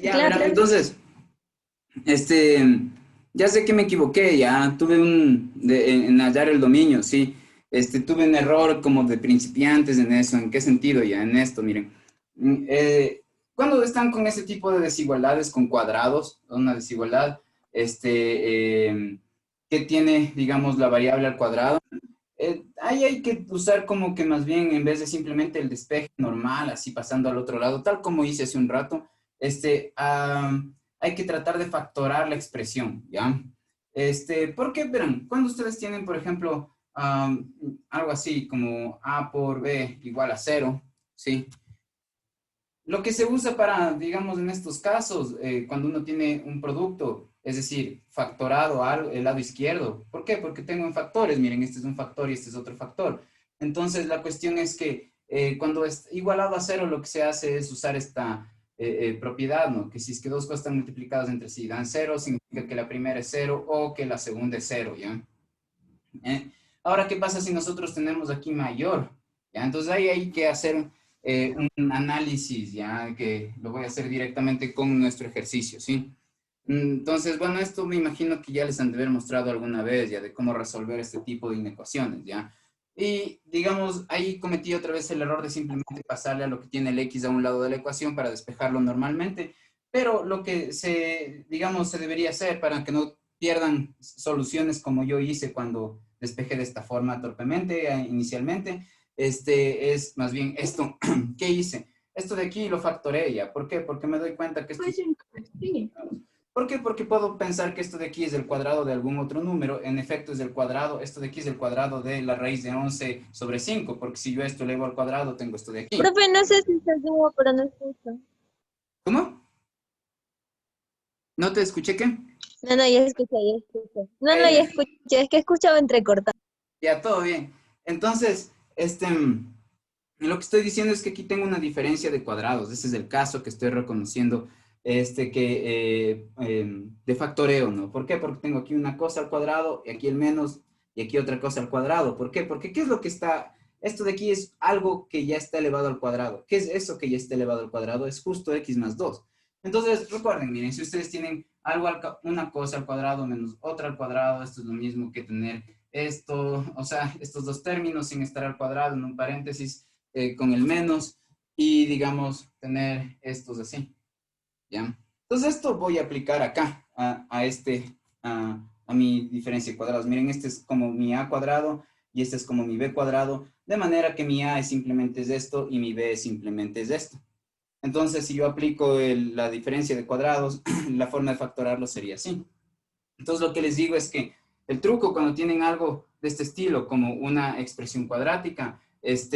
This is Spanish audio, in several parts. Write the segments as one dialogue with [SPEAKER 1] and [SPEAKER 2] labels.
[SPEAKER 1] Ya,
[SPEAKER 2] Claro,
[SPEAKER 1] verán, entonces, este, ya sé que me equivoqué, ya tuve en hallar el dominio, sí. Tuve un error como de principiantes en eso. ¿En qué sentido? Ya, en esto, miren. Cuando están con ese tipo de desigualdades con cuadrados, una desigualdad, que tiene, digamos, la variable al cuadrado, ahí hay que usar como que más bien, en vez de simplemente el despeje normal, así pasando al otro lado, tal como hice hace un rato, hay que tratar de factorar la expresión, ¿ya? Porque, verán, cuando ustedes tienen, por ejemplo, algo así como A por B igual a cero, ¿sí? Lo que se usa para, digamos, en estos casos, cuando uno tiene un producto, es decir, factorado al el lado izquierdo. ¿Por qué? Porque tengo en factores. Miren, este es un factor y este es otro factor. Entonces, la cuestión es que cuando es igualado a cero, lo que se hace es usar esta propiedad, ¿no? Que si es que dos cosas están multiplicadas entre sí dan cero, significa que la primera es cero o que la segunda es cero, ¿ya? ¿Eh? Ahora, ¿qué pasa si nosotros tenemos aquí mayor? ¿Ya? Entonces ahí hay que hacer un análisis, ya que lo voy a hacer directamente con nuestro ejercicio, ¿sí? Entonces, bueno, esto me imagino que ya les han de haber mostrado alguna vez, ya de cómo resolver este tipo de inecuaciones, ¿ya? Y, digamos, ahí cometí otra vez el error de simplemente pasarle a lo que tiene el x a un lado de la ecuación para despejarlo normalmente, pero lo que digamos, se debería hacer para que no pierdan soluciones como yo hice cuando despejé de esta forma torpemente inicialmente, es más bien esto. ¿Qué hice? Esto de aquí lo factoré ya. ¿Por qué? Porque me doy cuenta que esto es...
[SPEAKER 2] sí.
[SPEAKER 1] ¿Por qué? Porque puedo pensar que esto de aquí es el cuadrado de algún otro número. En efecto, es el cuadrado. Esto de aquí es el cuadrado de la raíz de 11 sobre 5, porque si yo esto elevo al cuadrado, tengo esto de aquí.
[SPEAKER 2] Profe, no sé si se ayuda, pero no escucho.
[SPEAKER 1] ¿Cómo? ¿No te escuché qué?
[SPEAKER 2] No, no, ya escuché, ya escuché. No, no, ya
[SPEAKER 1] Eh,
[SPEAKER 2] escuché, es que escuchaba entrecortado.
[SPEAKER 1] ya, todo bien. Entonces, lo que estoy diciendo es que aquí tengo una diferencia de cuadrados. Ese es el caso que estoy reconociendo, de factoreo, ¿no? ¿Por qué? Porque tengo aquí una cosa al cuadrado y aquí el menos y aquí otra cosa al cuadrado. ¿Por qué? Porque ¿qué es lo que está? Esto de aquí es algo que ya está elevado al cuadrado. ¿Qué es eso que ya está elevado al cuadrado? Es justo x más 2. Entonces, recuerden, miren, si ustedes tienen algo una cosa al cuadrado menos otra al cuadrado, esto es lo mismo que tener esto, o sea, estos dos términos sin estar al cuadrado en un paréntesis con el menos y digamos tener estos así, ¿ya? Entonces esto voy a aplicar acá a mi diferencia de cuadrados. Miren, este es como mi a cuadrado y este es como mi b cuadrado, de manera que mi a es simplemente es esto y mi b es simplemente es esto. Entonces, si yo aplico la diferencia de cuadrados, la forma de factorarlo sería así. Entonces, lo que les digo es que el truco cuando tienen algo de este estilo, como una expresión cuadrática, es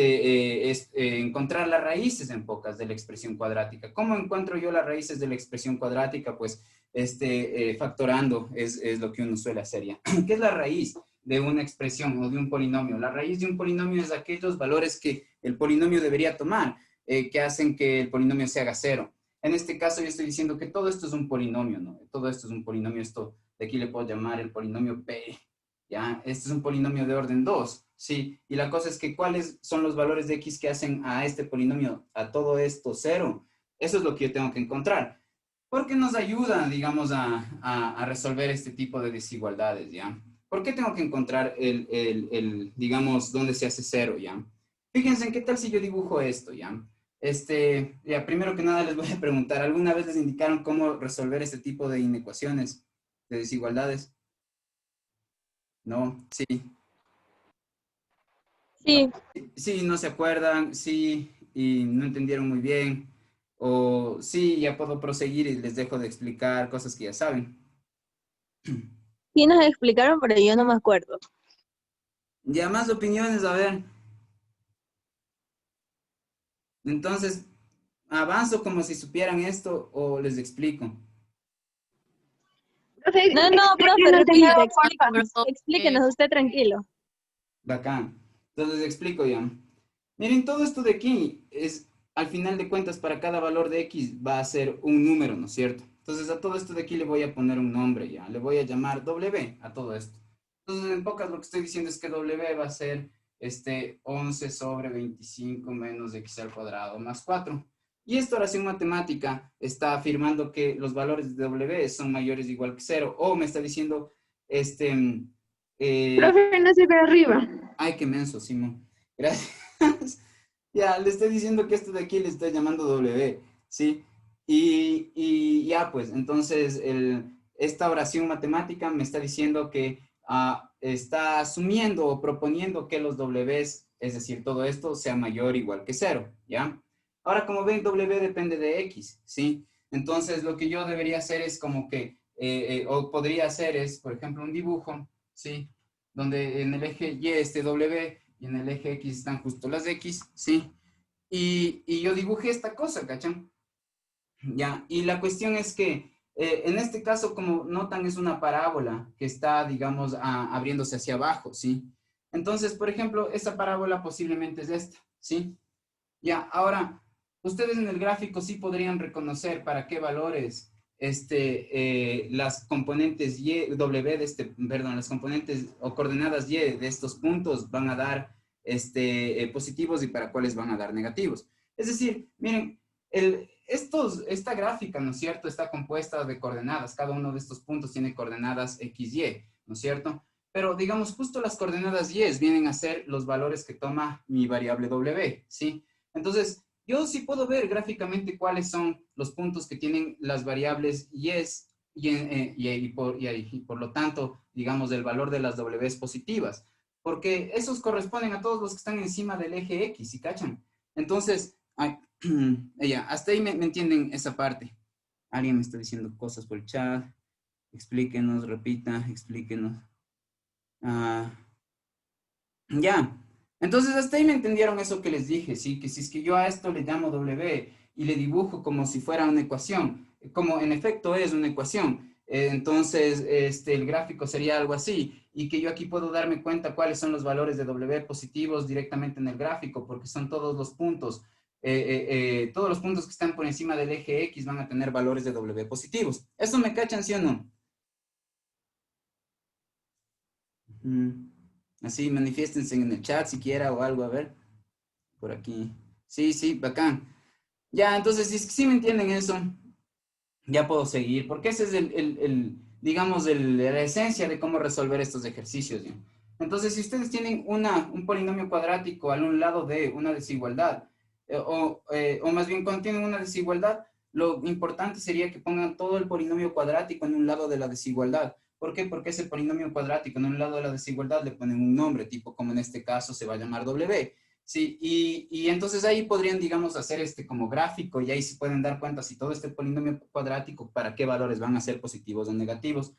[SPEAKER 1] encontrar las raíces en pocas de la expresión cuadrática. ¿Cómo encuentro yo las raíces de la expresión cuadrática? Pues factorando es lo que uno suele hacer ya. ¿Qué es la raíz de una expresión o de un polinomio? La raíz de un polinomio es aquellos valores que el polinomio debería tomar, que hacen que el polinomio se haga cero. En este caso, yo estoy diciendo que todo esto es un polinomio, ¿no? Todo esto es un polinomio, esto de aquí le puedo llamar el polinomio P, ¿ya? Este es un polinomio de orden 2, ¿sí? Y la cosa es que cuáles son los valores de X que hacen a este polinomio, a todo esto cero. Eso es lo que yo tengo que encontrar. Porque nos ayuda, digamos, a resolver este tipo de desigualdades, ¿ya? ¿Por qué tengo que encontrar digamos, dónde se hace cero, ¿ya? Fíjense, ¿en qué tal si yo dibujo esto, ¿ya? Ya, primero que nada les voy a preguntar, ¿alguna vez les indicaron cómo resolver este tipo de inecuaciones, de desigualdades? No, sí.
[SPEAKER 2] Sí,
[SPEAKER 1] Sí, no se acuerdan, sí, y no entendieron muy bien, o sí, ya puedo proseguir y les dejo de explicar cosas que ya saben.
[SPEAKER 2] sí nos explicaron, pero yo no me acuerdo.
[SPEAKER 1] Ya más opiniones, a ver. Entonces, ¿avanzo como si supieran esto o les explico?
[SPEAKER 3] Profe,
[SPEAKER 2] No, no, profe,
[SPEAKER 3] explíquenos de
[SPEAKER 2] repite,
[SPEAKER 3] nuevo, porfa.
[SPEAKER 2] explíquenos, explíquenos, usted tranquilo.
[SPEAKER 1] Bacán. Entonces les explico ya. Miren, todo esto de aquí es, al final de cuentas, para cada valor de X va a ser un número, ¿no es cierto? Entonces a todo esto de aquí le voy a poner un nombre ya. Le voy a llamar W a todo esto. Entonces en pocas lo que estoy diciendo es que W va a ser 11 sobre 25 menos X al cuadrado más 4. Y esta oración matemática está afirmando que los valores de W son mayores o igual que cero, o me está diciendo,
[SPEAKER 2] Profe, no se ve arriba.
[SPEAKER 1] ay, qué menso, Simón. Gracias. Ya, le estoy diciendo que esto de aquí le estoy llamando W, ¿sí? Y ya, pues, entonces, esta oración matemática me está diciendo que está asumiendo o proponiendo que los Ws, es decir, todo esto, sea mayor o igual que cero, ¿ya? Ahora, como ven, W depende de X, ¿sí? Entonces, lo que yo debería hacer es como que, o podría hacer es, por ejemplo, un dibujo, ¿sí? Donde en el eje Y esté W y en el eje X están justo las X, ¿sí? Y yo dibujé esta cosa, ¿cachan? Ya, y la cuestión es que en este caso, como notan, es una parábola que está, digamos, abriéndose hacia abajo, ¿sí? Entonces, por ejemplo, esta parábola posiblemente es esta, ¿sí? Ya, ahora, ustedes en el gráfico sí podrían reconocer para qué valores las componentes Y, W de perdón, las componentes o coordenadas Y de estos puntos van a dar positivos y para cuáles van a dar negativos. Es decir, miren, esta gráfica, ¿no es cierto?, está compuesta de coordenadas. Cada uno de estos puntos tiene coordenadas X, Y, ¿no es cierto? Pero, digamos, justo las coordenadas Y vienen a ser los valores que toma mi variable W, ¿sí? Entonces, yo sí puedo ver gráficamente cuáles son los puntos que tienen las variables yes y por lo tanto, digamos, el valor de las Ws positivas, porque esos corresponden a todos los que están encima del eje X, ¿sí cachan? Entonces, hasta ahí me entienden esa parte. Alguien me está diciendo cosas por el chat. Explíquenos, repita, explíquenos. Ya, entonces hasta ahí me entendieron eso que les dije, ¿sí? Que si es que yo a esto le llamo W y le dibujo como si fuera una ecuación, como en efecto es una ecuación, entonces el gráfico sería algo así, y que yo aquí puedo darme cuenta cuáles son los valores de W positivos directamente en el gráfico, porque son todos los puntos que están por encima del eje X van a tener valores de W positivos. ¿Eso me cachan, sí o no? Así, manifiéstense en el chat siquiera o algo, a ver, por aquí. Sí, sí, bacán. Ya, entonces, si es que sí me entienden eso, ya puedo seguir, porque ese es digamos, la esencia de cómo resolver estos ejercicios, ¿ya? Entonces, si ustedes tienen un polinomio cuadrático al un lado de una desigualdad, o más bien cuando tienen una desigualdad, lo importante sería que pongan todo el polinomio cuadrático en un lado de la desigualdad. ¿Por qué? Porque ese polinomio cuadrático en un lado de la desigualdad le ponen un nombre, tipo como en este caso se va a llamar W. Sí, y entonces ahí podrían, digamos, hacer como gráfico y ahí se pueden dar cuenta si todo este polinomio cuadrático, para qué valores van a ser positivos o negativos.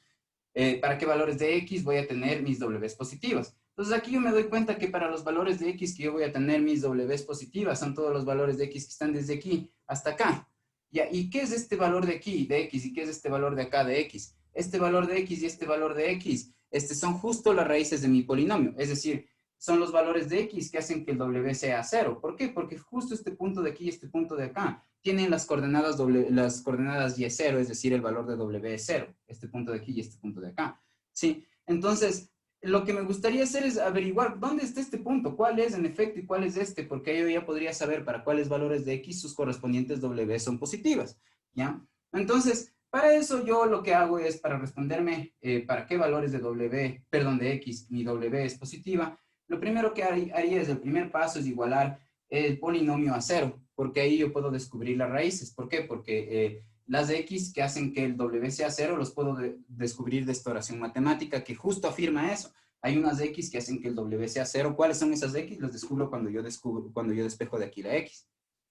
[SPEAKER 1] Para qué valores de X voy a tener mis Ws positivas. Entonces aquí yo me doy cuenta que para los valores de X que yo voy a tener mis Ws positivas son todos los valores de X que están desde aquí hasta acá. Ya, ¿y qué es este valor de aquí, de X? ¿Y qué es este valor de acá, de X? Este valor de X y este valor de X, son justo las raíces de mi polinomio. Es decir, son los valores de X que hacen que el W sea cero. ¿Por qué? Porque justo este punto de aquí y este punto de acá tienen las coordenadas Y0, es decir, el valor de W es 0. Este punto de aquí y este punto de acá. ¿Sí? Entonces, lo que me gustaría hacer es averiguar dónde está este punto, cuál es en efecto y cuál es este, porque yo ya podría saber para cuáles valores de X sus correspondientes W son positivas. ¿Ya? Entonces, para eso yo lo que hago es, para responderme para qué valores de X mi W es positiva, lo primero que haría es, el primer paso es igualar el polinomio a cero, porque ahí yo puedo descubrir las raíces. ¿Por qué? Porque las de X que hacen que el W sea cero, los puedo descubrir de esta oración matemática que justo afirma eso. Hay unas de X que hacen que el W sea cero. ¿Cuáles son esas de X? Los descubro cuando yo despejo de aquí la X.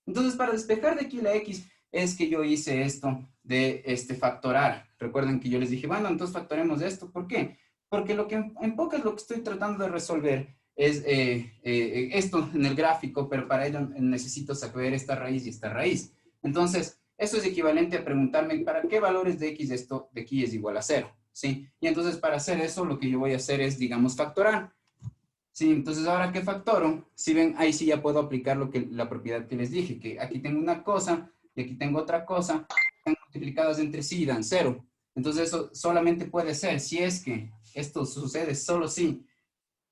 [SPEAKER 1] Entonces, para despejar de aquí la X, es que yo hice esto de factorar. Recuerden que yo les dije, bueno, entonces factoremos esto. ¿Por qué? Porque en pocas lo que estoy tratando de resolver es esto en el gráfico, pero para ello necesito saber esta raíz y esta raíz. Entonces, eso es equivalente a preguntarme para qué valores de X esto de aquí es igual a 0, ¿sí? Y entonces para hacer eso, lo que yo voy a hacer es, digamos, factorar. Sí, entonces ahora que factoro, si ven, ahí sí ya puedo aplicar la propiedad que les dije, que aquí tengo una cosa y aquí tengo otra cosa, están multiplicadas entre sí y dan 0. Entonces eso solamente puede ser si es que esto sucede solo si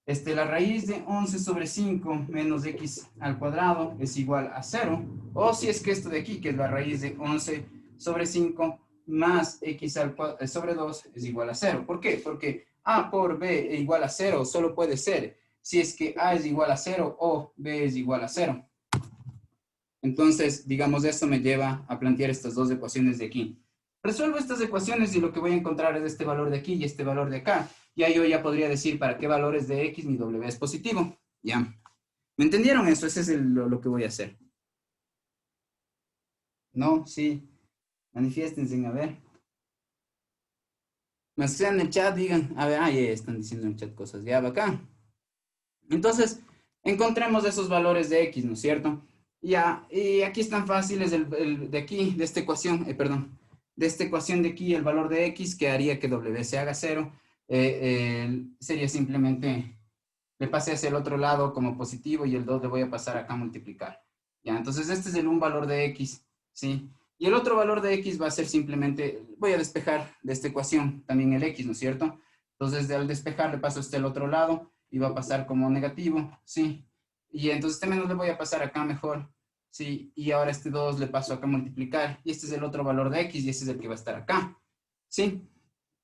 [SPEAKER 1] La raíz de 11 sobre 5 menos x al cuadrado es igual a 0. O si es que esto de aquí, que es la raíz de 11 sobre 5 más x sobre 2 es igual a 0. ¿Por qué? Porque a por b es igual a 0 solo puede ser si es que a es igual a 0 o b es igual a 0. Entonces, digamos, esto me lleva a plantear estas dos ecuaciones de aquí. Resuelvo estas ecuaciones y lo que voy a encontrar es este valor de aquí y este valor de acá. Ya yo ya podría decir para qué valores de x mi w es positivo. Ya. ¿Me entendieron eso? Ese es lo que voy a hacer. No, sí. Manifiéstense, a ver. Más que sea en el chat, digan. A ver, ya están diciendo en el chat cosas. Ya, va acá. Entonces, encontremos esos valores de x, ¿no es cierto? Ya, y aquí están fáciles el de aquí, de esta ecuación, perdón, de esta ecuación de aquí, el valor de x que haría que w se haga 0, sería simplemente, le pasé hacia el otro lado como positivo y el 2 le voy a pasar acá a multiplicar. Ya, entonces este es un valor de x, ¿sí? Y el otro valor de x va a ser simplemente, voy a despejar de esta ecuación también el x, ¿no es cierto? Entonces al despejar le paso este al otro lado y va a pasar como negativo, ¿sí? Y entonces este menos le voy a pasar acá mejor, ¿sí? Y ahora este 2 le paso acá a multiplicar y este es el otro valor de x y este es el que va a estar acá, ¿sí?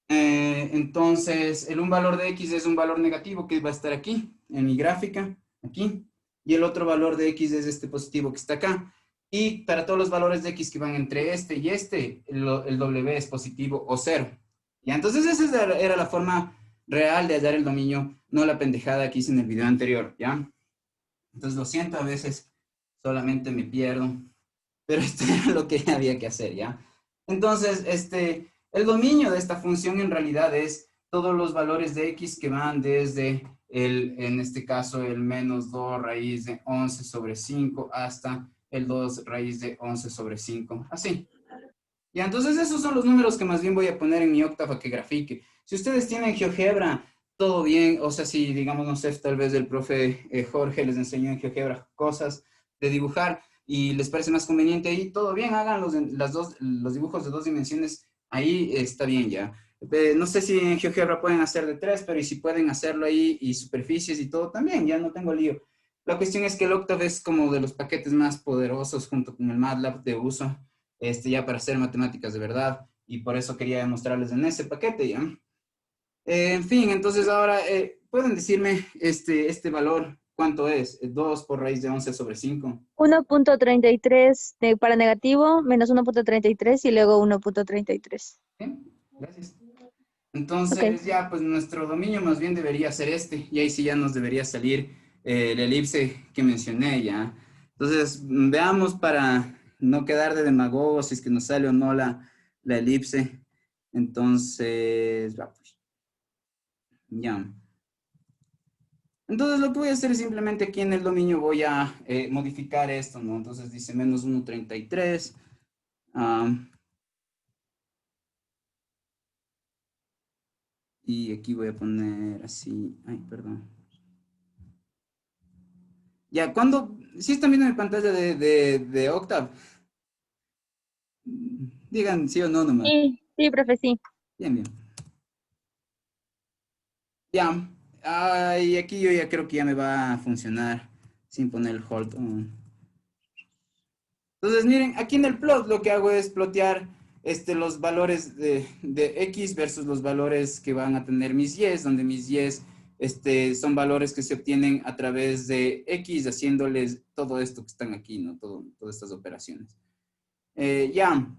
[SPEAKER 1] Entonces, un valor de x es un valor negativo que va a estar aquí, en mi gráfica, aquí, y el otro valor de x es este positivo que está acá. Y para todos los valores de x que van entre este y este, el w es positivo o 0. ¿Ya? Entonces, esa era la forma real de hallar el dominio, no la pendejada que hice en el video anterior, ¿ya? Entonces, lo siento, a veces solamente me pierdo, pero esto era lo que había que hacer, ¿ya? Entonces, el dominio de esta función en realidad es todos los valores de x que van desde en este caso, el menos 2 raíz de 11 sobre 5 hasta el 2 raíz de 11 sobre 5, así. Ya, entonces esos son los números que más bien voy a poner en mi Octave a que grafique. Si ustedes tienen GeoGebra, todo bien, o sea, si digamos, no sé, tal vez el profe Jorge les enseñó en GeoGebra cosas de dibujar y les parece más conveniente ahí, todo bien, hagan los dibujos de 2 dimensiones, ahí está bien ya. No sé si en GeoGebra pueden hacer de 3, pero y si pueden hacerlo ahí y superficies y todo también, ya no tengo lío. La cuestión es que el Octave es como de los paquetes más poderosos junto con el MATLAB de uso ya para hacer matemáticas de verdad, y por eso quería demostrarles en ese paquete, ¿ya? En fin, entonces ahora, ¿pueden decirme este valor cuánto es? 2 por raíz de 11 sobre 5.
[SPEAKER 2] 1.33 para negativo, menos 1.33 y luego 1.33.
[SPEAKER 1] ¿Sí? Gracias.
[SPEAKER 2] Ok.
[SPEAKER 1] Entonces ya, pues nuestro dominio más bien debería ser y ahí sí ya nos debería salir la elipse que mencioné, ¿ya? Entonces, veamos para no quedar de demagogos si es que nos sale o no la elipse. Entonces, va, pues, ya. Entonces, lo que voy a hacer es simplemente aquí en el dominio voy a modificar esto, ¿no? Entonces dice menos 1.33. Y aquí voy a poner así. Ay, perdón. Ya, cuando, si están viendo mi pantalla de Octave, digan sí o no nomás.
[SPEAKER 2] Sí, sí, profe, sí.
[SPEAKER 1] Bien, bien. Ya, y aquí yo ya creo que ya me va a funcionar sin poner el hold on. Entonces, miren, aquí en el plot lo que hago es plotear los valores de X versus los valores que van a tener mis Y's, donde mis Y's son valores que se obtienen a través de X, haciéndoles todo esto que están aquí, ¿no? Todas estas operaciones. Ya,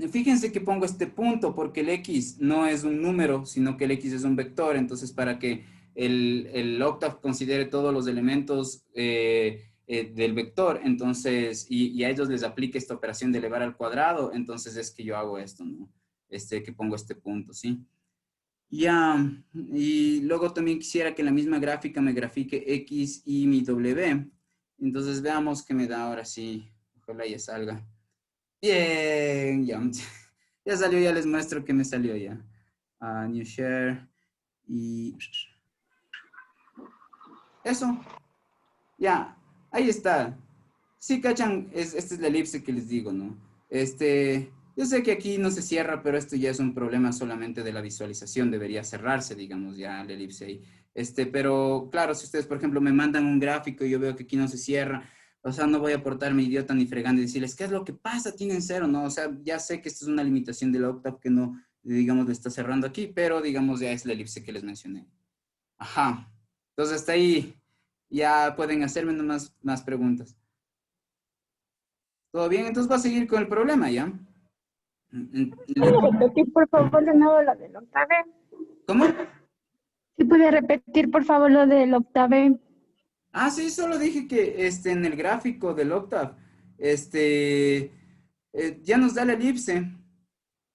[SPEAKER 1] fíjense que pongo este punto porque el X no es un número, sino que el X es un vector. Entonces, para que el Octave considere todos los elementos del vector, entonces, y a ellos les aplique esta operación de elevar al cuadrado, entonces es que yo hago esto, ¿no? Que pongo este punto, ¿sí? Ya, y luego también quisiera que en la misma gráfica me grafique X y mi W. Entonces, veamos qué me da ahora sí. Ojalá ya salga. Bien, ya. Ya salió, ya les muestro que me salió ya. New share y eso, ya, ahí está. Sí, cachan, esta es la elipse que les digo, ¿no? Yo sé que aquí no se cierra, pero esto ya es un problema solamente de la visualización, debería cerrarse, digamos, ya la elipse ahí. Pero claro, si ustedes, por ejemplo, me mandan un gráfico y yo veo que aquí no se cierra, o sea, no voy a portarme idiota ni fregando y decirles, ¿qué es lo que pasa? Tienen cero, ¿no? O sea, ya sé que esta es una limitación del Octave que no, digamos, le está cerrando aquí, pero digamos, ya es la elipse que les mencioné. Ajá. Entonces, hasta ahí ya pueden hacerme más preguntas. ¿Todo bien? Entonces va a seguir con el problema, ¿ya?
[SPEAKER 3] ¿Puede repetir, por favor, de nuevo lo del octave?
[SPEAKER 1] ¿Cómo?
[SPEAKER 3] ¿Sí puede repetir, por favor, lo del octave?
[SPEAKER 1] Ah, sí, solo dije que en el gráfico del Octave, este, ya nos da la elipse,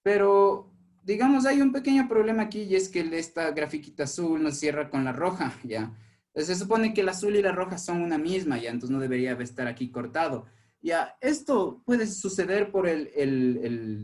[SPEAKER 1] pero digamos hay un pequeño problema aquí y es que esta grafiquita azul nos cierra con la roja, ¿ya? Entonces se supone que el azul y la roja son una misma, ¿ya? Entonces no debería estar aquí cortado. Ya, esto puede suceder por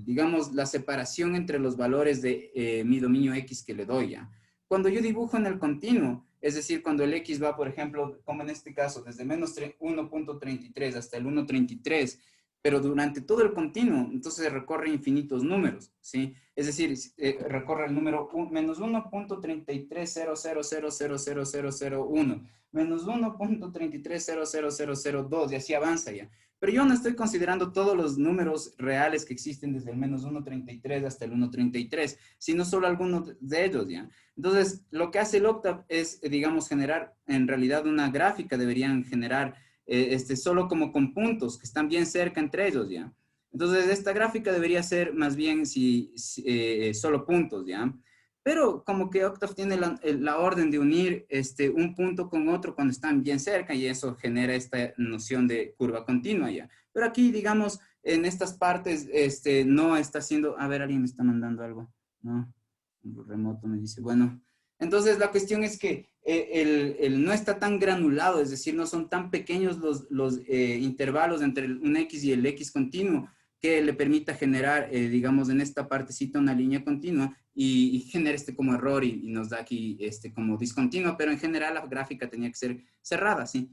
[SPEAKER 1] digamos, la separación entre los valores de mi dominio X que le doy, ¿ya? Cuando yo dibujo en el continuo, es decir, cuando el X va, por ejemplo, como en este caso, desde menos 1.33 hasta el 1.33, pero durante todo el continuo, entonces recorre infinitos números, ¿sí? Es decir, recorre el número menos 1.3300000001, menos 1.33000002, y así avanza ya. Pero yo no estoy considerando todos los números reales que existen desde el menos 1.33 hasta el 1.33, sino solo algunos de ellos, ¿ya? Entonces, lo que hace el Octave es, digamos, generar, en realidad, una gráfica, deberían generar solo como con puntos que están bien cerca entre ellos, ¿ya? Entonces, esta gráfica debería ser más bien solo puntos, ¿ya? Pero como que Octave tiene la orden de unir un punto con otro cuando están bien cerca y eso genera esta noción de curva continua, ¿ya? Pero aquí, digamos, en estas partes, no está haciendo... A ver, alguien me está mandando algo, ¿no? Un remoto me dice, bueno... Entonces, la cuestión es que no está tan granulado, es decir, no son tan pequeños los intervalos entre un X y el X continuo que le permita generar, digamos, en esta partecita una línea continua y genera como error y nos da aquí como discontinuo, pero en general la gráfica tenía que ser cerrada, ¿sí?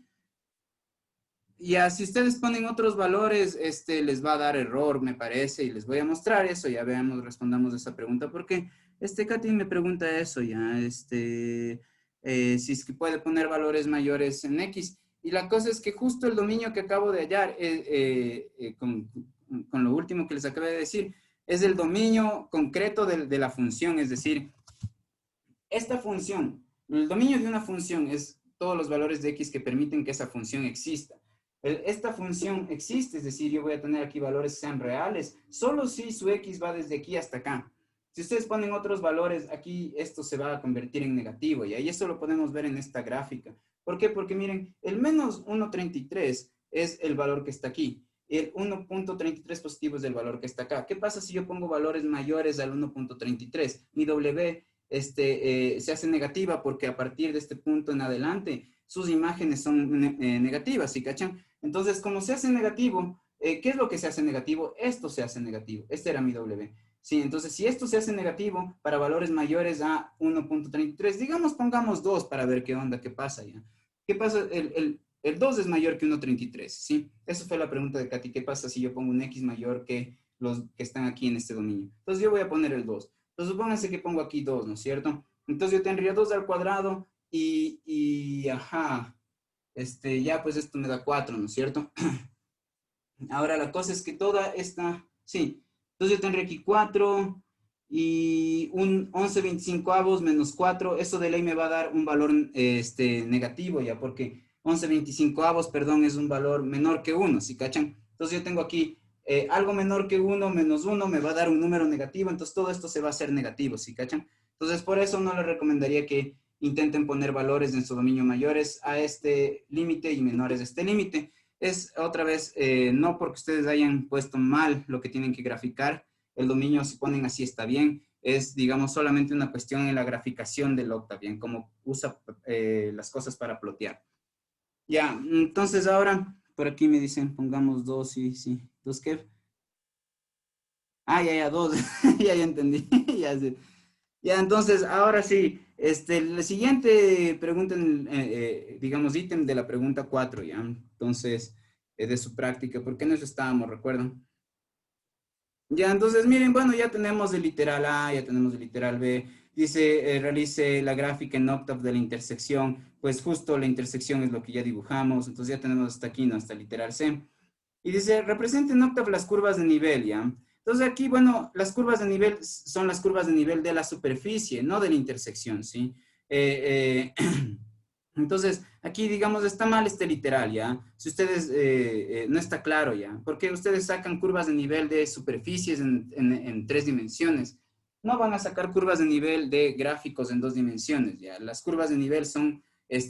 [SPEAKER 1] Ya, si ustedes ponen otros valores, les va a dar error, me parece, y les voy a mostrar eso, ya veamos, respondamos esa pregunta, porque Katy me pregunta eso, ya, si es que puede poner valores mayores en X, y la cosa es que justo el dominio que acabo de hallar, con lo último que les acabé de decir, es el dominio concreto de la función, es decir, esta función, el dominio de una función es todos los valores de X que permiten que esa función exista. Esta función existe, es decir, yo voy a tener aquí valores que sean reales, solo si su X va desde aquí hasta acá. Si ustedes ponen otros valores, aquí esto se va a convertir en negativo, y ahí eso lo podemos ver en esta gráfica. ¿Por qué? Porque miren, el menos 1.33 es el valor que está aquí. El 1.33 positivo es el valor que está acá. ¿Qué pasa si yo pongo valores mayores al 1.33? Mi W se hace negativa porque a partir de este punto en adelante sus imágenes son negativas, ¿sí cachan? Entonces, como se hace negativo, ¿qué es lo que se hace negativo? Esto se hace negativo. Este era mi W. Sí, entonces, si esto se hace negativo para valores mayores a 1.33, digamos, pongamos 2 para ver qué onda, qué pasa ya. ¿Qué pasa? El 2 es mayor que 1.33, ¿sí? Esa fue la pregunta de Katy. ¿Qué pasa si yo pongo un X mayor que los que están aquí en este dominio? Entonces, yo voy a poner el 2. Entonces, supónganse que pongo aquí 2, ¿no es cierto? Entonces, yo tendría 2 al cuadrado ajá, ya pues esto me da 4, ¿no es cierto? Ahora la cosa es que toda esta, sí, entonces yo tendré aquí 4 y un 11/25 menos 4, eso de ley me va a dar un valor negativo ya, porque 11/25, perdón, es un valor menor que 1, ¿sí cachan? Entonces yo tengo aquí algo menor que 1 menos 1 me va a dar un número negativo, entonces todo esto se va a hacer negativo, ¿sí cachan? Entonces por eso no les recomendaría que intenten poner valores en su dominio mayores a este límite y menores a este límite. Es otra vez, no porque ustedes hayan puesto mal lo que tienen que graficar, el dominio si ponen así está bien, es digamos solamente una cuestión en la graficación del Octave, bien, cómo usa las cosas para plotear. Ya, entonces ahora por aquí me dicen pongamos 2, sí, sí, 2 qué. Ah, ya, 2, ya entendí, ya sé. Ya, entonces, ahora sí, la siguiente pregunta, digamos, ítem de la pregunta 4 ya. Entonces, de su práctica, ¿por qué nos estábamos, recuerdan? Ya, entonces, miren, bueno, ya tenemos el literal A, ya tenemos el literal B. Dice, realice la gráfica en Octave de la intersección. Pues justo la intersección es lo que ya dibujamos. Entonces ya tenemos hasta aquí, ¿no? Hasta el literal C. Y dice, represente en Octave las curvas de nivel, ¿ya? Entonces aquí, bueno, las curvas de nivel son las curvas de nivel de la superficie, no de la intersección, ¿sí? Entonces, aquí, digamos, está mal este literal, ¿ya? Si ustedes, no está claro, ¿ya? Porque ustedes sacan curvas de nivel de superficies en 3 dimensiones. No van a sacar curvas de nivel de gráficos en 2 dimensiones, ¿ya? Las curvas de nivel son,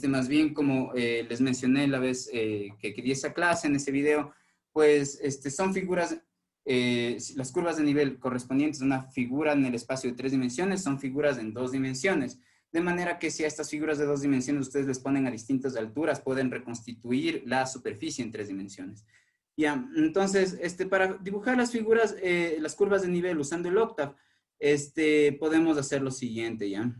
[SPEAKER 1] más bien como les mencioné la vez que di esa clase en ese video, pues, son figuras, las curvas de nivel correspondientes a una figura en el espacio de 3 dimensiones son figuras en 2 dimensiones. De manera que si a estas figuras de 2 dimensiones ustedes les ponen a distintas alturas, pueden reconstituir la superficie en 3 dimensiones. Ya, entonces, para dibujar las figuras, las curvas de nivel usando el Octave, podemos hacer lo siguiente, ¿ya?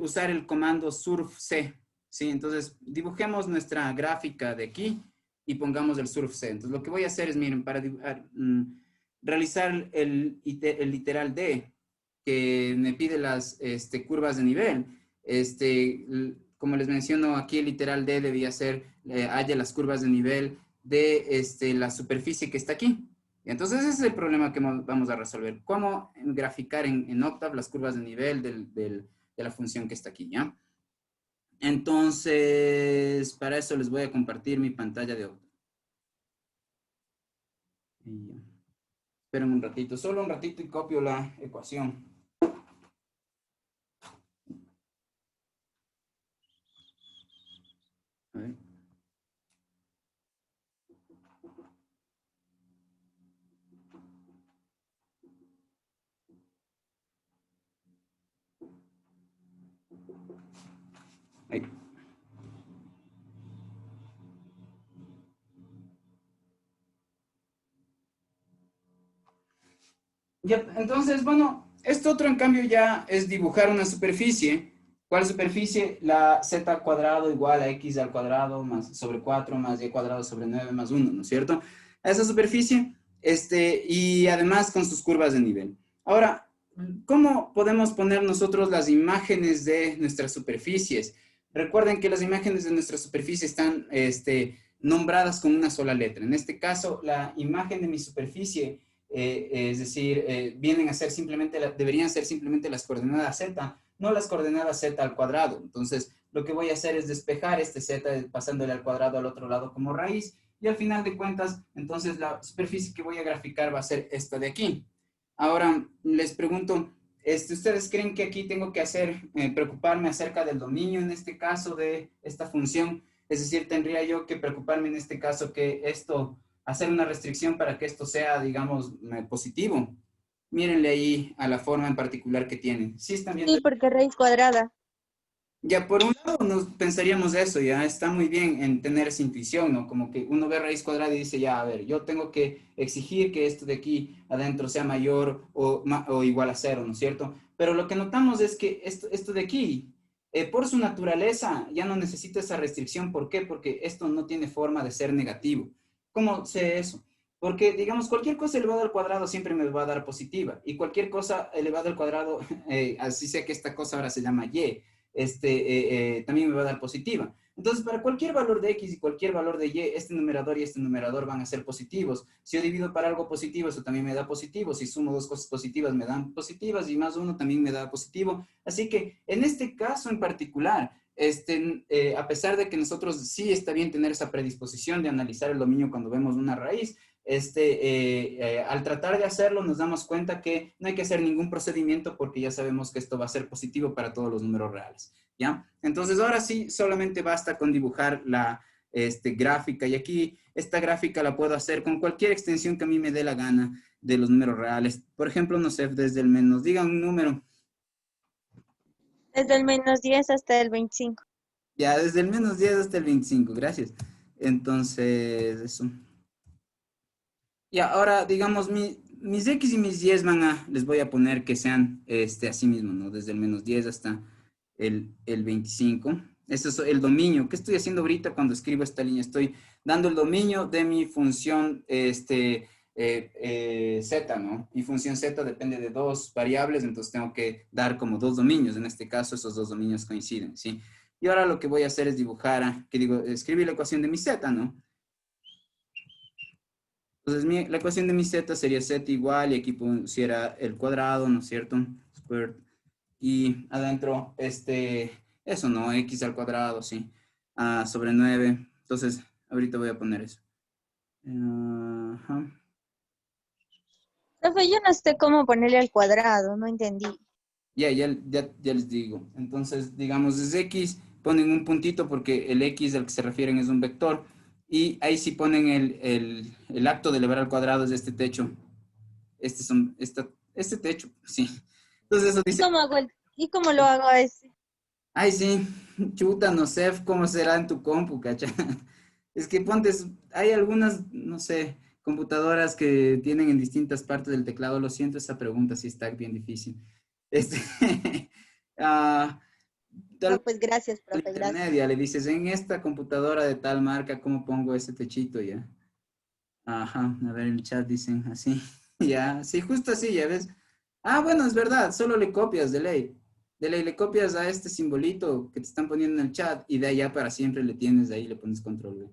[SPEAKER 1] Usar el comando surfc, ¿sí? Entonces, dibujemos nuestra gráfica de aquí y pongamos el surfc. Entonces, lo que voy a hacer es, miren, para dibujar, realizar el literal D, que me pide las curvas de nivel. Como les menciono, aquí el literal D debía ser, haya las curvas de nivel de la superficie que está aquí. Entonces ese es el problema que vamos a resolver. ¿Cómo graficar en Octave las curvas de nivel de la función que está aquí, ¿ya? Entonces, para eso les voy a compartir mi pantalla de Octave. Esperen un ratito, solo un ratito y copio la ecuación. A ver. Ahí. Ya, entonces, bueno, esto otro en cambio ya es dibujar una superficie. ¿Cuál superficie? La z cuadrado igual a x al cuadrado más sobre 4 más y cuadrado sobre 9 más 1, ¿no es cierto? A esa superficie, y además con sus curvas de nivel. Ahora, ¿cómo podemos poner nosotros las imágenes de nuestras superficies? Recuerden que las imágenes de nuestra superficie están, nombradas con una sola letra. En este caso, la imagen de mi superficie, es decir, vienen a ser simplemente, deberían ser simplemente las coordenadas z, no las coordenadas z al cuadrado. Entonces, lo que voy a hacer es despejar este z pasándole al cuadrado al otro lado como raíz, y al final de cuentas, entonces la superficie que voy a graficar va a ser esta de aquí. Ahora, les pregunto, ¿ustedes creen que aquí tengo que preocuparme acerca del dominio en este caso de esta función? Es decir, tendría yo que preocuparme en este caso que hacer una restricción para que esto sea, digamos, positivo. Mírenle ahí a la forma en particular que tiene. ¿Sí están viendo?
[SPEAKER 2] Sí, porque raíz cuadrada.
[SPEAKER 1] Ya, por un lado nos pensaríamos eso, ya está muy bien en tener esa intuición, ¿no? Como que uno ve raíz cuadrada y dice, ya, a ver, yo tengo que exigir que esto de aquí adentro sea mayor o igual a 0, ¿no es cierto? Pero lo que notamos es que esto de aquí, por su naturaleza, ya no necesita esa restricción. ¿Por qué? Porque esto no tiene forma de ser negativo. ¿Cómo sé eso? Porque, digamos, cualquier cosa elevada al cuadrado siempre me va a dar positiva, y cualquier cosa elevada al cuadrado, así sea que esta cosa ahora se llama y, también me va a dar positiva. Entonces, para cualquier valor de x y cualquier valor de y, este numerador y este numerador van a ser positivos. Si yo divido para algo positivo, eso también me da positivo. Si sumo dos cosas positivas, me dan positivas, y más uno también me da positivo. Así que, en este caso en particular, a pesar de que nosotros sí está bien tener esa predisposición de analizar el dominio cuando vemos una raíz, al tratar de hacerlo nos damos cuenta que no hay que hacer ningún procedimiento, porque ya sabemos que esto va a ser positivo para todos los números reales, ¿ya? Entonces ahora sí, solamente basta con dibujar la gráfica, y aquí esta gráfica la puedo hacer con cualquier extensión que a mí me dé la gana de los números reales. Por ejemplo, no sé, desde el menos, digan un número.
[SPEAKER 2] Desde el -10 hasta el 25.
[SPEAKER 1] Ya, desde el -10 hasta el 25, gracias. Entonces, eso. Y ahora, digamos, mis X y mis Y les voy a poner que sean así mismo, ¿no? Desde el -10 hasta el 25. Este es el dominio. ¿Qué estoy haciendo ahorita cuando escribo esta línea? Estoy dando el dominio de mi función z, ¿no? Y función z depende de dos variables, entonces tengo que dar como dos dominios. En este caso, esos dos dominios coinciden, ¿sí? Y ahora lo que voy a hacer es dibujar, escribir la ecuación de mi z, ¿no? Entonces, la ecuación de mi z sería z igual, y aquí pusiera el cuadrado, ¿no es cierto? Squared. Y adentro, eso, ¿no? X al cuadrado, sí. Sobre 9. Entonces, ahorita voy a poner eso. Ajá.
[SPEAKER 2] Profe, yo no sé cómo ponerle al cuadrado, no entendí.
[SPEAKER 1] Ya les digo. Entonces, digamos, es X, ponen un puntito porque el X al que se refieren es un vector. Y ahí sí ponen el acto de elevar al cuadrado es este techo. Este techo, sí. Entonces eso
[SPEAKER 2] ¿Y
[SPEAKER 1] dice,
[SPEAKER 2] cómo hago y cómo lo hago a ese?
[SPEAKER 1] ay, sí, chuta, no sé cómo será en tu compu, cacha. Es que hay algunas, no sé, computadoras que tienen en distintas partes del teclado. Lo siento, esa pregunta sí está bien difícil. Este, ah, tal
[SPEAKER 2] No,
[SPEAKER 1] vez
[SPEAKER 2] pues gracias,
[SPEAKER 1] al
[SPEAKER 2] profe,
[SPEAKER 1] internet
[SPEAKER 2] gracias.
[SPEAKER 1] ya le dices, en esta computadora de tal marca, ¿cómo pongo ese techito ya? Ajá, a ver, el chat dicen así. Ya, sí, justo así, ya ves. Bueno, es verdad, solo le copias de ley. De ley le copias a este simbolito que te están poniendo en el chat y de allá para siempre le tienes de ahí, le pones control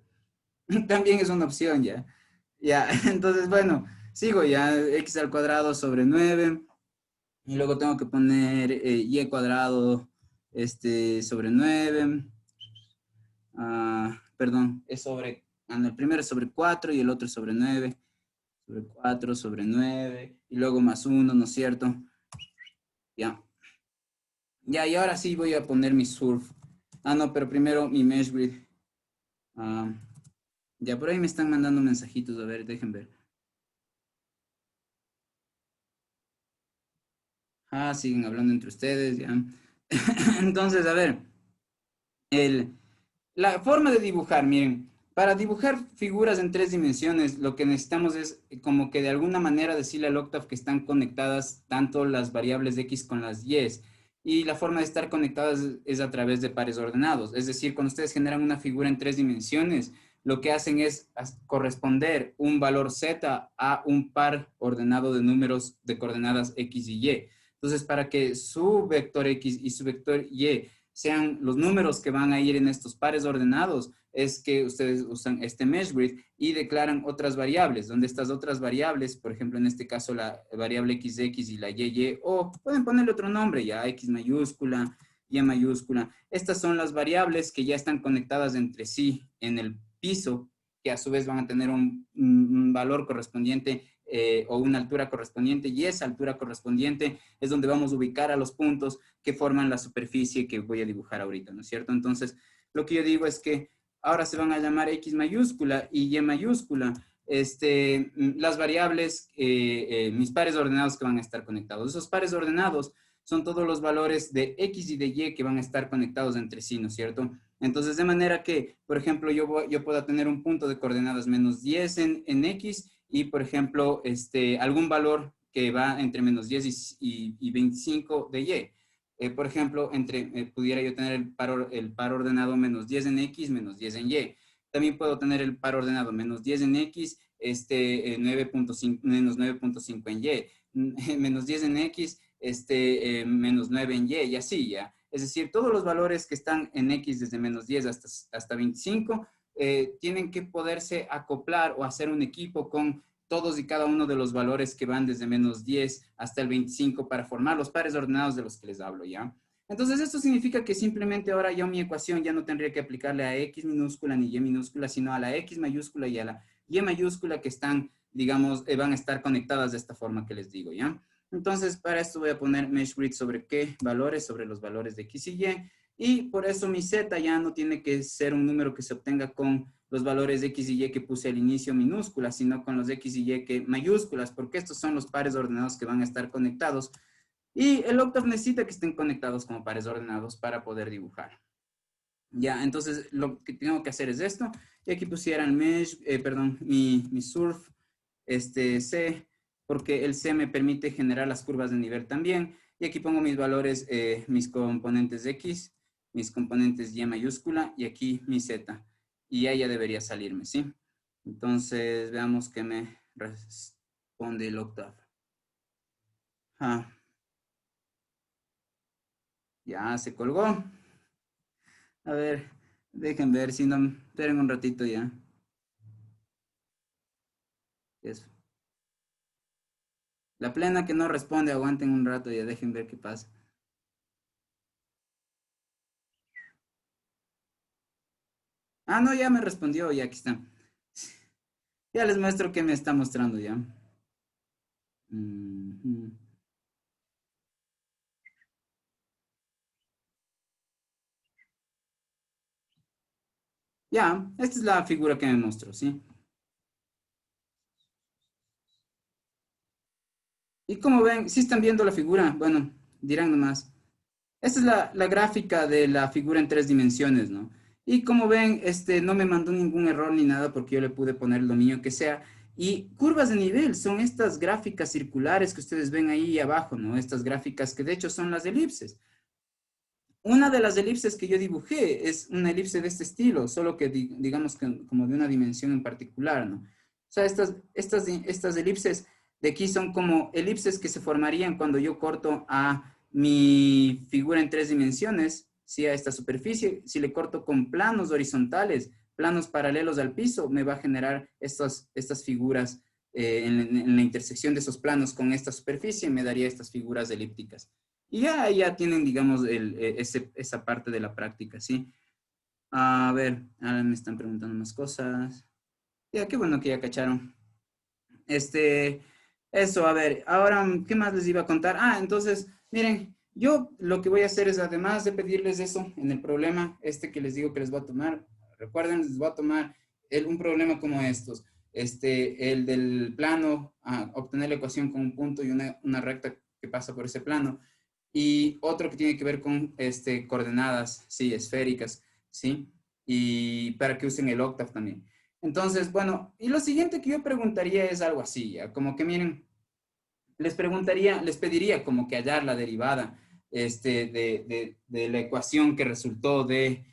[SPEAKER 1] V. También es una opción ya. Ya, entonces, bueno, sigo ya, x al cuadrado sobre 9 y luego tengo que poner y cuadrado sobre 9. Perdón, no, el primero es sobre 4 y el otro es sobre 9. Sobre 4 sobre 9 y luego más uno, ¿no es cierto? Ya. Ya, y ahora sí voy a poner mi surf. No, pero primero mi mesh grid. Ah, ya, por ahí me están mandando mensajitos, a ver, dejen ver. Siguen hablando entre ustedes, ya. Entonces, a ver, la forma de dibujar, miren, para dibujar figuras en tres dimensiones, lo que necesitamos es como que de alguna manera decirle al Octave que están conectadas tanto las variables de X con las Y. Y la forma de estar conectadas es a través de pares ordenados. Es decir, cuando ustedes generan una figura en tres dimensiones, lo que hacen es corresponder un valor Z a un par ordenado de números de coordenadas X y Y. Entonces, para que su vector X y su vector Y sean los números que van a ir en estos pares ordenados, es que ustedes usan este mesh grid y declaran otras variables, donde estas otras variables, por ejemplo, en este caso la variable XX y la YY, o pueden ponerle otro nombre, ya X mayúscula, Y mayúscula. Estas son las variables que ya están conectadas entre sí en el piso, que a su vez van a tener un valor correspondiente o una altura correspondiente, y esa altura correspondiente es donde vamos a ubicar a los puntos que forman la superficie que voy a dibujar ahorita, ¿no es cierto? Entonces, lo que yo digo es que ahora se van a llamar X mayúscula y Y mayúscula, las variables, mis pares ordenados que van a estar conectados. Esos pares ordenados son todos los valores de X y de Y que van a estar conectados entre sí, ¿no es cierto? Entonces, de manera que, por ejemplo, yo pueda tener un punto de coordenadas menos 10 en X y, por ejemplo, algún valor que va entre menos 10 y 25 de Y. Por ejemplo, pudiera yo tener el par ordenado menos 10 en X, menos 10 en Y. También puedo tener el par ordenado menos 10 en X, 9.5, menos 9.5 en Y, menos 10 en X, menos 9 en Y, y así, ¿ya? Es decir, todos los valores que están en X desde menos 10 hasta 25 tienen que poderse acoplar o hacer un equipo con todos y cada uno de los valores que van desde menos 10 hasta el 25 para formar los pares ordenados de los que les hablo, ¿ya? Entonces, esto significa que simplemente ahora yo mi ecuación ya no tendría que aplicarle a X minúscula ni Y minúscula, sino a la X mayúscula y a la Y mayúscula que están, digamos, van a estar conectadas de esta forma que les digo, ¿ya? Entonces, para esto voy a poner mesh grid sobre qué valores, sobre los valores de X y Y, y por eso mi Z ya no tiene que ser un número que se obtenga con los valores de X y Y que puse al inicio minúsculas, sino con los X y Y que mayúsculas, porque estos son los pares ordenados que van a estar conectados. Y el Octave necesita que estén conectados como pares ordenados para poder dibujar. Ya, entonces lo que tengo que hacer es esto. Y aquí pusiera el mesh, perdón, mi surf, C, porque el C me permite generar las curvas de nivel también. Y aquí pongo mis valores, mis componentes X, mis componentes Y mayúscula y aquí mi Z. Y ya debería salirme, ¿sí? Entonces, veamos que me responde el octave. Ah, ya se colgó. A ver, dejen ver si no, esperen un ratito ya. Eso. La plena que no responde, aguanten un rato y dejen ver qué pasa. Ah, no, ya me respondió, ya aquí está. Ya les muestro qué me está mostrando ya. Ujú. Ya, esta es la figura que me mostró, ¿sí? Y como ven, si están viendo la figura, bueno, dirán nomás. Esta es la gráfica de la figura en 3 dimensiones, ¿no? Y como ven, no me mandó ningún error ni nada porque yo le pude poner lo mío que sea. Y curvas de nivel son estas gráficas circulares que ustedes ven ahí abajo, ¿no? Estas gráficas que de hecho son las elipses. Una de las elipses que yo dibujé es una elipse de este estilo, solo que digamos que como de una dimensión en particular, ¿no? O sea, estas elipses de aquí son como elipses que se formarían cuando yo corto a mi figura en 3 dimensiones, ¿sí? A esta superficie. Si le corto con planos horizontales, planos paralelos al piso, me va a generar estas figuras en la intersección de esos planos con esta superficie, me daría estas figuras elípticas. Y ya tienen, digamos, esa parte de la práctica, ¿sí? A ver, ahora me están preguntando más cosas. Ya, qué bueno que ya cacharon. Eso, a ver, ahora, ¿qué más les iba a contar? Ah, entonces, miren, yo lo que voy a hacer es, además de pedirles eso en el problema que les digo que les voy a tomar, recuerden, les voy a tomar un problema como estos. El del plano, obtener la ecuación con un punto y una recta que pasa por ese plano y otro que tiene que ver con coordenadas, sí, esféricas, ¿sí? Y para que usen el octave también. Entonces, bueno, y lo siguiente que yo preguntaría es algo así, ¿ya? Como que miren, les pediría como que hallar la derivada de la ecuación que resultó de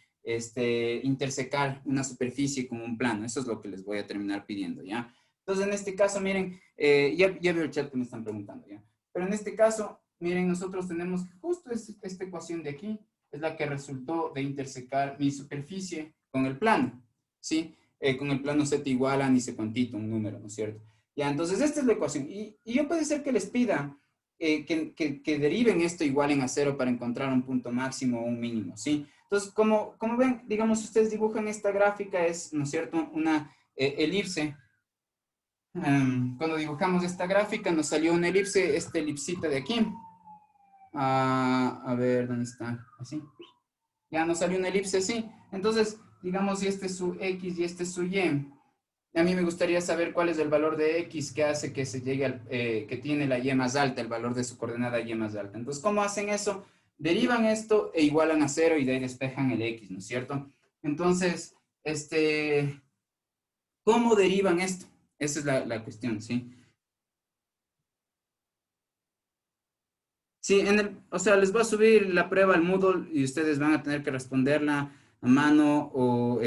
[SPEAKER 1] intersecar una superficie con un plano. Eso es lo que les voy a terminar pidiendo, ¿ya? Entonces, en este caso, miren, ya veo el chat que me están preguntando, ¿ya? Pero en este caso, miren, nosotros tenemos que justo esta ecuación de aquí es la que resultó de intersecar mi superficie con el plano, ¿sí? Con el plano z igual a ni sé cuantito, un número, ¿no es cierto? Ya, entonces esta es la ecuación. Y yo puede ser que les pida que deriven esto igual en a cero para encontrar un punto máximo o un mínimo, ¿sí? Entonces, como ven, digamos, ustedes dibujan esta gráfica, es, ¿no es cierto?, una elipse. Cuando dibujamos esta gráfica nos salió una elipse, esta elipsita de aquí. A ver, ¿dónde está? Así. Ya nos salió una elipse así. Entonces, digamos, si este es su X y este es su Y, a mí me gustaría saber cuál es el valor de X que hace que se llegue que tiene la Y más alta, el valor de su coordenada Y más alta. Entonces, ¿cómo hacen eso? Derivan esto e igualan a cero y de ahí despejan el X, ¿no es cierto? Entonces, ¿cómo derivan esto? Esa es la cuestión, ¿sí? Sí, o sea, les voy a subir la prueba al Moodle y ustedes van a tener que responderla a mano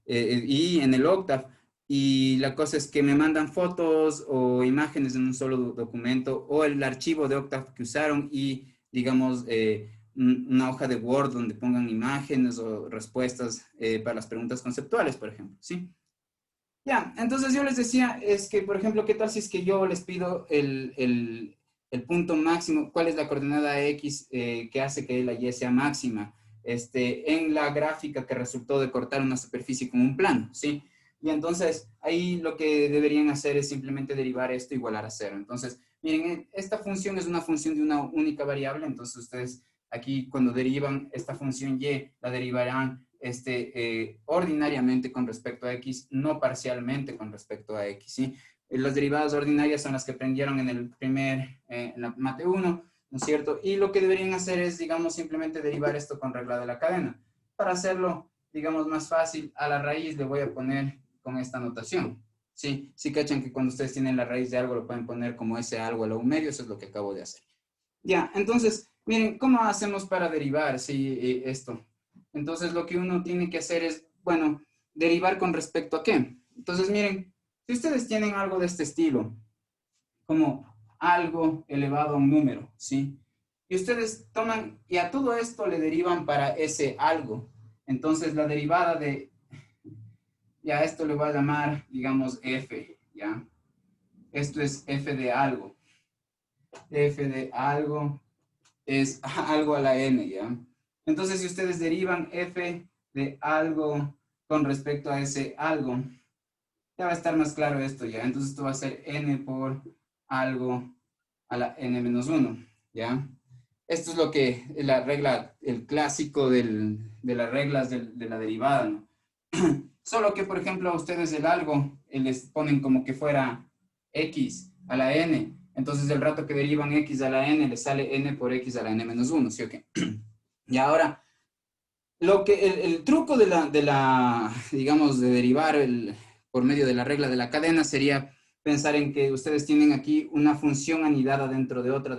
[SPEAKER 1] y en el Octave. Y la cosa es que me mandan fotos o imágenes en un solo documento o el archivo de Octave que usaron y, digamos, una hoja de Word donde pongan imágenes o respuestas para las preguntas conceptuales, por ejemplo, ¿sí? Ya, entonces yo les decía, es que, por ejemplo, ¿qué tal si es que yo les pido el punto máximo? ¿Cuál es la coordenada X que hace que la Y sea máxima? En la gráfica que resultó de cortar una superficie con un plano, ¿sí? Y entonces ahí lo que deberían hacer es simplemente derivar esto igualar a cero. Entonces, miren, esta función es una función de una única variable, entonces ustedes aquí cuando derivan esta función Y, la derivarán ordinariamente con respecto a X, no parcialmente con respecto a X, ¿sí? Las derivadas ordinarias son las que aprendieron en el en la mate 1, ¿no es cierto? Y lo que deberían hacer es, digamos, simplemente derivar esto con regla de la cadena. Para hacerlo, digamos, más fácil, a la raíz le voy a poner con esta notación, ¿sí? Sí cachan que cuando ustedes tienen la raíz de algo lo pueden poner como ese algo a lo medio, eso es lo que acabo de hacer. Ya, entonces, miren, ¿cómo hacemos para derivar esto? Entonces, lo que uno tiene que hacer es, bueno, derivar con respecto a qué. Entonces, miren, Si ustedes tienen algo de este estilo, como algo elevado a un número, ¿sí? Y ustedes toman, y a todo esto le derivan para ese algo. Entonces, la derivada de, ya esto le voy a llamar, digamos, f, ¿ya? Esto es f de algo. F de algo es algo a la n, ¿ya? Entonces, si ustedes derivan f de algo con respecto a ese algo, ya va a estar más claro esto, ¿ya? Entonces, esto va a ser n por algo a la n-1, ¿ya? Esto es lo que la regla, el clásico de las reglas de la derivada, ¿no? Solo que, por ejemplo, a ustedes el algo les ponen como que fuera x a la n. Entonces, el rato que derivan x a la n, les sale n por x a la n-1, ¿sí o qué? Y ahora, lo que, el truco digamos, de derivar por medio de la regla de la cadena sería pensar en que ustedes tienen aquí una función anidada dentro de otra,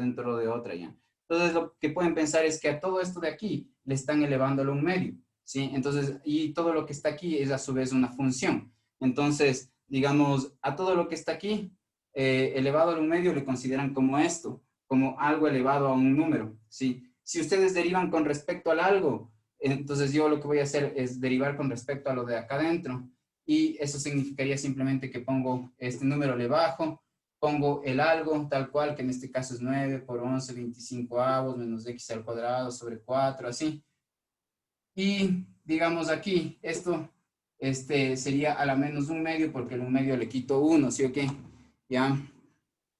[SPEAKER 1] ¿ya? Entonces, lo que pueden pensar es que a todo esto de aquí le están elevándolo un medio, ¿sí? Entonces, y todo lo que está aquí es a su vez una función. Entonces, digamos, a todo lo que está aquí, elevado a un medio le consideran como esto, como algo elevado a un número, ¿sí? Si ustedes derivan con respecto al algo, entonces yo lo que voy a hacer es derivar con respecto a lo de acá adentro, y eso significaría simplemente que pongo este número, le bajo, pongo el algo tal cual, que en este caso es 9 por 11, 25 avos, menos x al cuadrado sobre 4, así. Y digamos aquí, esto sería a la menos un medio, porque el un medio le quito 1, ¿sí o qué? ¿Ya?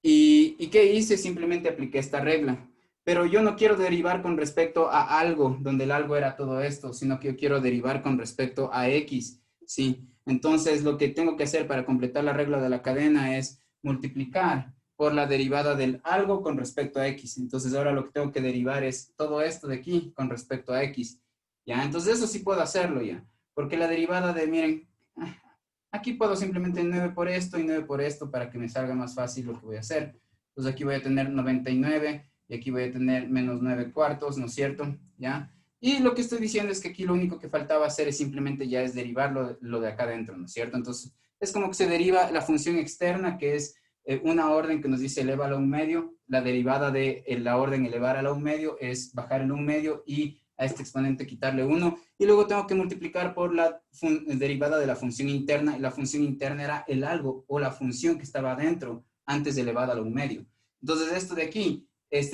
[SPEAKER 1] ¿Y qué hice? Simplemente apliqué esta regla. Pero yo no quiero derivar con respecto a algo, donde el algo era todo esto, sino que yo quiero derivar con respecto a x, ¿sí? Entonces, lo que tengo que hacer para completar la regla de la cadena es multiplicar por la derivada del algo con respecto a x. Entonces, ahora lo que tengo que derivar es todo esto de aquí con respecto a x, ¿ya? Entonces, eso sí puedo hacerlo ya, porque la derivada de, miren, aquí puedo simplemente 9 por esto y 9 por esto para que me salga más fácil lo que voy a hacer. Entonces aquí voy a tener 99 y aquí voy a tener menos 9 cuartos, ¿no es cierto? ¿Ya? Y lo que estoy diciendo es que aquí lo único que faltaba hacer es simplemente ya es derivar lo de acá adentro, ¿no es cierto? Entonces es como que se deriva la función externa, que es una orden que nos dice eleva a un medio. La derivada de la orden elevar a un medio es bajar el un medio y a este exponente quitarle 1, y luego tengo que multiplicar por la derivada de la función interna, y la función interna era el algo o la función que estaba adentro antes de elevada a un medio. Entonces esto de aquí,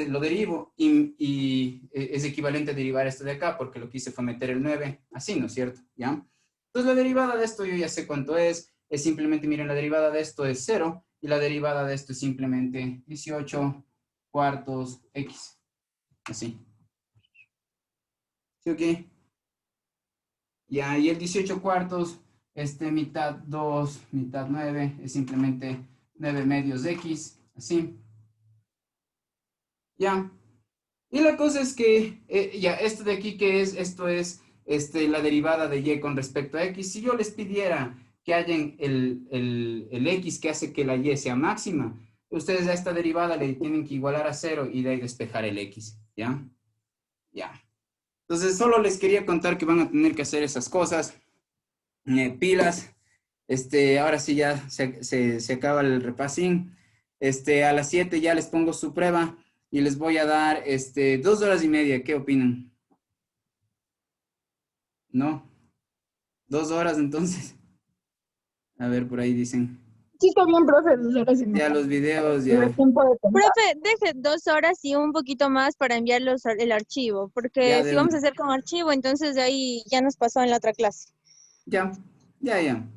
[SPEAKER 1] lo derivo y es equivalente a derivar esto de acá, porque lo que hice fue meter el 9, así, ¿no es cierto? ¿Ya? Entonces la derivada de esto yo ya sé cuánto es simplemente, miren, la derivada de esto es 0, y la derivada de esto es simplemente 18 cuartos x, así. ¿Sí o qué? Ya, y el 18 cuartos, mitad 2, mitad 9, es simplemente 9 medios de x, así. Ya. Y la cosa es que, ya, esto de aquí, ¿qué es? Esto es la derivada de y con respecto a x. Si yo les pidiera que hayan el x que hace que la y sea máxima, ustedes a esta derivada le tienen que igualar a 0 y de ahí despejar el x, ¿ya? Ya. Entonces, solo les quería contar que van a tener que hacer esas cosas. Pilas. Ahora sí ya se acaba el repasín. A las 7 ya les pongo su prueba y les voy a dar 2 horas y media. ¿Qué opinan? ¿No? 2 horas entonces. A ver, por ahí dicen.
[SPEAKER 3] Sí, está bien, profe, 2 horas y
[SPEAKER 1] Ya
[SPEAKER 3] media.
[SPEAKER 1] los videos,
[SPEAKER 3] Me da
[SPEAKER 1] ya.
[SPEAKER 3] tiempo de pensar.
[SPEAKER 2] Profe, deje 2 horas y un poquito más para enviarlos el archivo, porque
[SPEAKER 1] Ya
[SPEAKER 2] si
[SPEAKER 1] de
[SPEAKER 2] vamos a
[SPEAKER 1] una.
[SPEAKER 2] hacer con archivo, entonces de ahí ya nos pasó en la otra clase.
[SPEAKER 1] Ya, ya, ya.